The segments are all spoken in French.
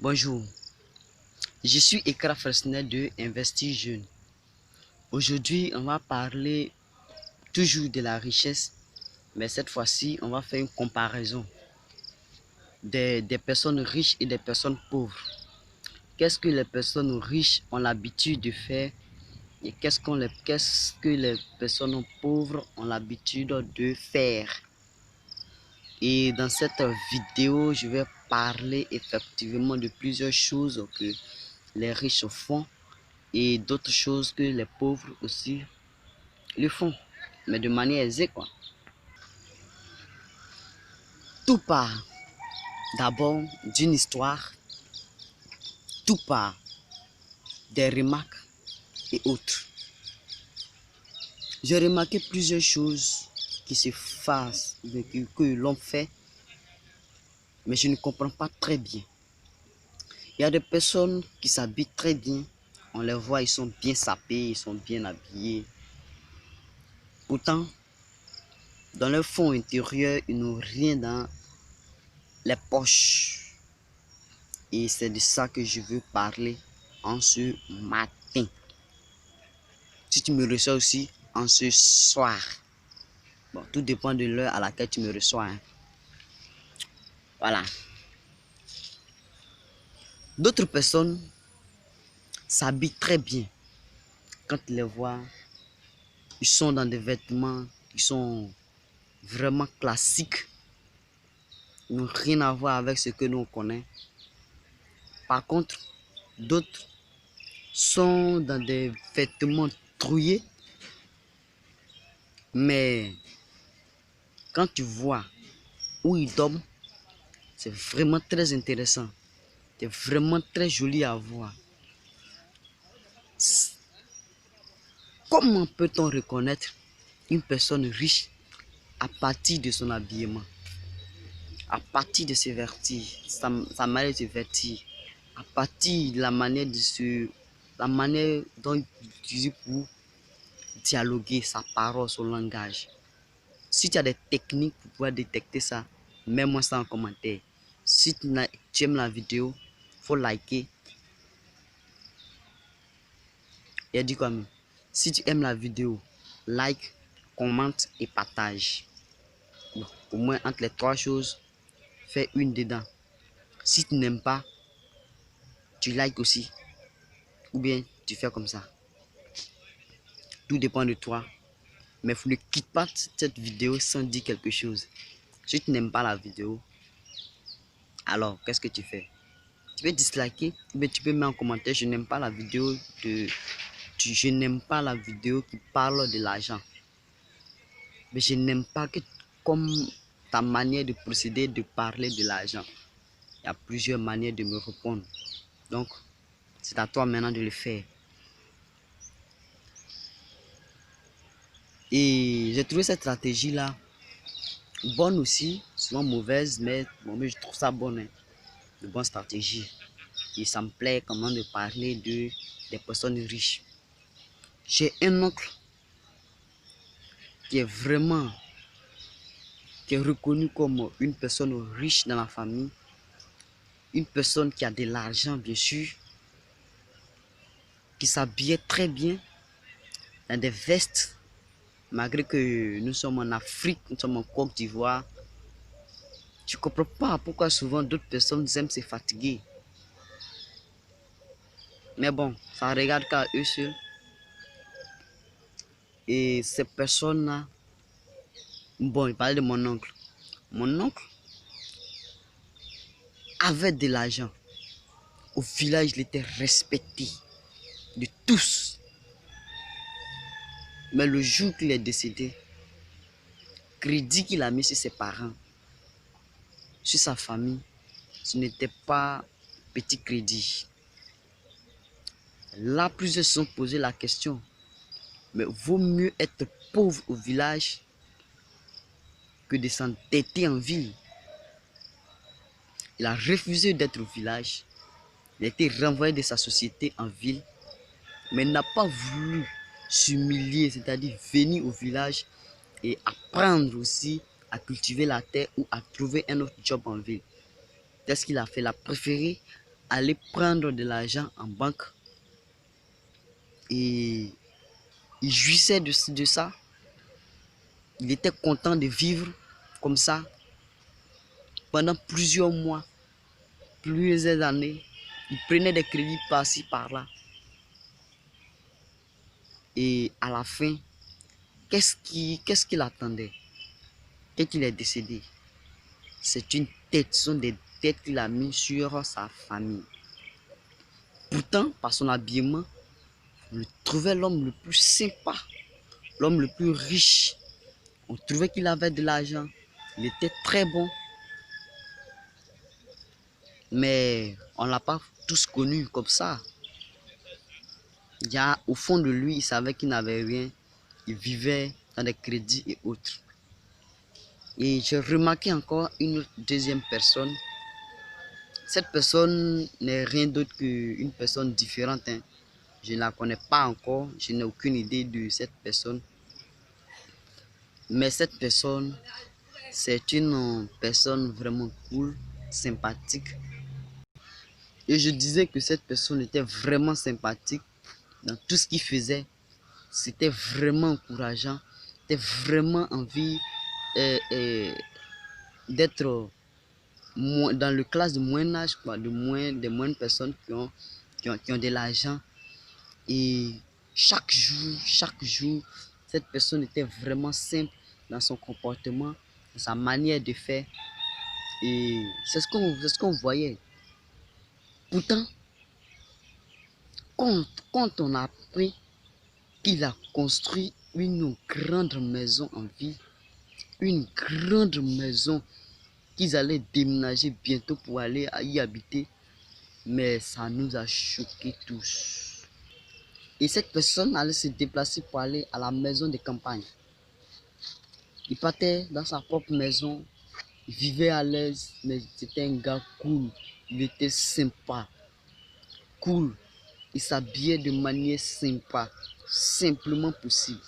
Bonjour, je suis Ekra Fresnel de Investir Jeune. Aujourd'hui, on va parler toujours de la richesse, mais cette fois-ci, on va faire une comparaison des personnes riches et des personnes pauvres. Qu'est-ce que les personnes riches ont l'habitude de faire et qu'est-ce que les personnes pauvres ont l'habitude de faire. Et dans cette vidéo, je vais parler effectivement de plusieurs choses que les riches font et d'autres choses que les pauvres aussi le font, mais de manière aisée quoi. Tout part d'abord d'une histoire, tout part des remarques et autres. J'ai remarqué plusieurs choses qui se fassent, que l'on fait, mais je ne comprends pas très bien. Il y a des personnes qui s'habillent très bien, on les voit, ils sont bien sapés, ils sont bien habillés. Pourtant, dans leur fond intérieur, ils n'ont rien dans les poches. Et c'est de ça que je veux parler en ce matin. Si tu me reçois aussi en ce soir. Bon, tout dépend de l'heure à laquelle tu me reçois. Voilà. D'autres personnes s'habillent très bien. Quand tu les vois, ils sont dans des vêtements qui sont vraiment classiques. Ils n'ont rien à voir avec ce que nous connaissons. Par contre, d'autres sont dans des vêtements trouillés. Mais quand tu vois où ils dorment, c'est vraiment très intéressant. C'est vraiment très joli à voir. Comment peut-on reconnaître une personne riche à partir de son habillement, à partir de ses vertus, sa manière de se vêtir, à partir de la manière dont il utilise pour dialoguer, sa parole, son langage. Si tu as des techniques pour pouvoir détecter ça, mets-moi ça en commentaire. Si tu aimes la vidéo, il faut liker. Et dis quoi même. Si tu aimes la vidéo, like, commente et partage. Bon, au moins entre les trois choses, fais une dedans. Si tu n'aimes pas, tu likes aussi. Ou bien tu fais comme ça. Tout dépend de toi. Mais ne quitte pas cette vidéo sans dire quelque chose. Si tu n'aimes pas la vidéo, alors qu'est-ce que tu fais? Tu peux disliker, mais tu peux mettre en commentaire, je n'aime pas la vidéo je n'aime pas la vidéo qui parle de l'argent. Mais je n'aime pas que comme ta manière de procéder, de parler de l'argent. Il y a plusieurs manières de me répondre. Donc, c'est à toi maintenant de le faire. Et j'ai trouvé cette stratégie-là bonne aussi, souvent mauvaise, mais bon, mais je trouve ça bonne, hein, de bonne stratégie. Et ça me plaît comment de parler des personnes riches. J'ai un oncle qui est reconnu comme une personne riche dans la famille, une personne qui a de l'argent bien sûr, qui s'habillait très bien dans des vestes, malgré que nous sommes en Afrique, nous sommes en Côte d'Ivoire. Je ne comprends pas pourquoi souvent d'autres personnes aiment se fatiguer. Mais bon, ça regarde qu'à eux seuls. Et ces personnes-là, bon, il parlait de mon oncle. Mon oncle avait de l'argent. Au village, il était respecté de tous. Mais le jour qu'il est décédé, crédit qu'il a mis sur ses parents, sur sa famille, ce n'était pas petit crédit. Là, plusieurs se sont posé la question, mais vaut mieux être pauvre au village que de s'endetter en ville. Il a refusé d'être au village. Il a été renvoyé de sa société en ville, mais il n'a pas voulu s'humilier, c'est-à-dire venir au village et apprendre aussi à cultiver la terre ou à trouver un autre job en ville. C'est ce qu'il a fait. Il a préféré allait prendre de l'argent en banque et il jouissait de ça. Il était content de vivre comme ça pendant plusieurs mois, plusieurs années. Il prenait des crédits par-ci, par-là. Et à la fin, qu'est-ce qu'il attendait? Quand il est décédé, c'est une tête, ce sont des têtes qu'il a mis sur sa famille. Pourtant, par son habillement, on trouvait l'homme le plus sympa, l'homme le plus riche. On trouvait qu'il avait de l'argent. Il était très bon. Mais on ne l'a pas tous connu comme ça. Il y a, au fond de lui, il savait qu'il n'avait rien. Il vivait dans des crédits et autres. Et j'ai remarqué encore une deuxième personne. Cette personne n'est rien d'autre qu'une personne différente. Hein. Je ne la connais pas encore. Je n'ai aucune idée de cette personne. Mais cette personne, c'est une personne vraiment cool, sympathique. Et je disais que cette personne était vraiment sympathique dans tout ce qu'il faisait. C'était vraiment encourageant. C'était vraiment envie d'être dans le classe de moyen âge, quoi, des moyennes personnes qui ont de l'argent. Et chaque jour, cette personne était vraiment simple dans son comportement, dans sa manière de faire. Et c'est ce qu'on voyait. Pourtant, quand on a appris qu'il a construit une grande maison en ville, une grande maison qu'ils allaient déménager bientôt pour aller y habiter, mais ça nous a choqués tous. Et cette personne allait se déplacer pour aller à la maison de campagne. Il partait dans sa propre maison, il vivait à l'aise, mais c'était un gars cool, il était sympa, cool. Il s'habillait de manière sympa, simplement possible.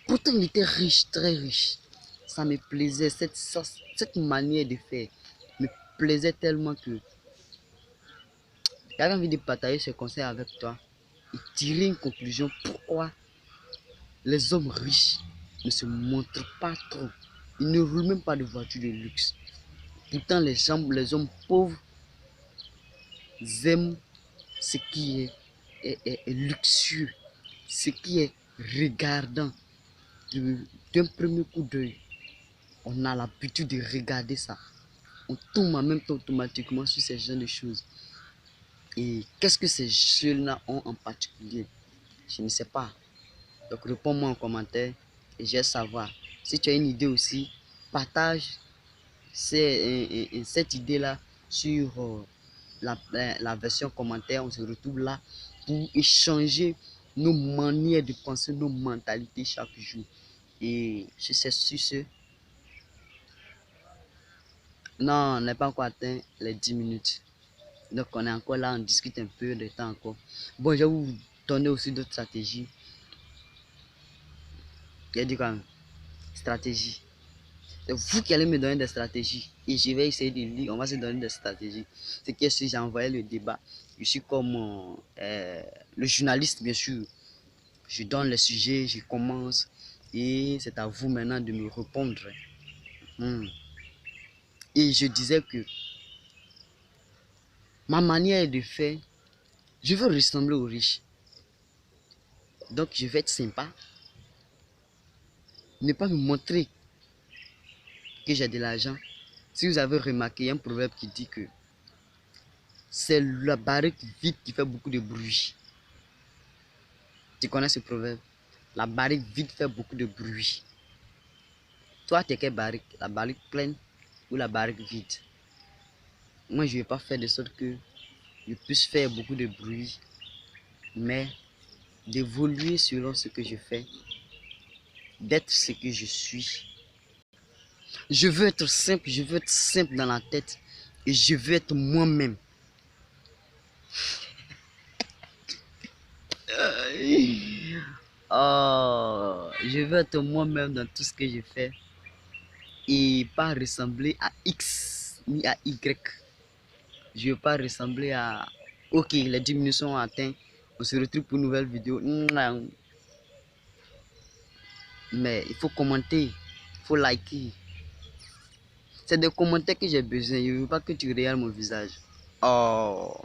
Pourtant, il était riche, très riche. Ça me plaisait, cette manière de faire me plaisait tellement que j'avais envie de partager ce conseil avec toi et tirer une conclusion. Pourquoi les hommes riches ne se montrent pas trop? Ils ne roulent même pas de voiture de luxe. Pourtant, les hommes pauvres aiment ce qui est luxueux, ce qui est regardant. D'un premier coup d'œil, on a l'habitude de regarder ça. On tombe en même temps automatiquement sur ces genres de choses. Et qu'est-ce que ces jeunes-là ont en particulier? Je ne sais pas. Donc réponds-moi en commentaire et je vais savoir. Si tu as une idée aussi, partage cette idée-là sur la version commentaire. On se retrouve là pour échanger nos manières de penser, nos mentalités chaque jour. Et je sais sur ce. Non, on n'est pas encore atteint les 10 minutes. Donc on est encore là, on discute un peu de temps encore. Bon, je vais vous donner aussi d'autres stratégies. Il y a dit quand même, stratégie. C'est vous qui allez me donner des stratégies. Et je vais essayer de lire, on va se donner des stratégies. C'est que si j'ai envoyé le débat, je suis comme le journaliste, bien sûr. Je donne le sujet, je commence. Et c'est à vous maintenant de me répondre. Et je disais que ma manière de faire, je veux ressembler aux riches. Donc je vais être sympa. Ne pas me montrer que j'ai de l'argent. Si vous avez remarqué, il y a un proverbe qui dit que c'est la barrique vide qui fait beaucoup de bruit. Tu connais ce proverbe? La barrique vide fait beaucoup de bruit. Toi, tu es quelle barrique? La barrique pleine ou la barrique vide? Moi, je ne vais pas faire de sorte que je puisse faire beaucoup de bruit, mais d'évoluer selon ce que je fais, d'être ce que je suis. Je veux être simple dans la tête et je veux être moi-même. Oh, je veux être moi-même dans tout ce que je fais et pas ressembler à X ni à Y. Je veux pas ressembler à... Ok, les 10 minutes sont atteintes. On se retrouve pour une nouvelle vidéo. Mais il faut commenter. Il faut liker. C'est des commentaires que j'ai besoin. Je ne veux pas que tu regardes mon visage. Oh.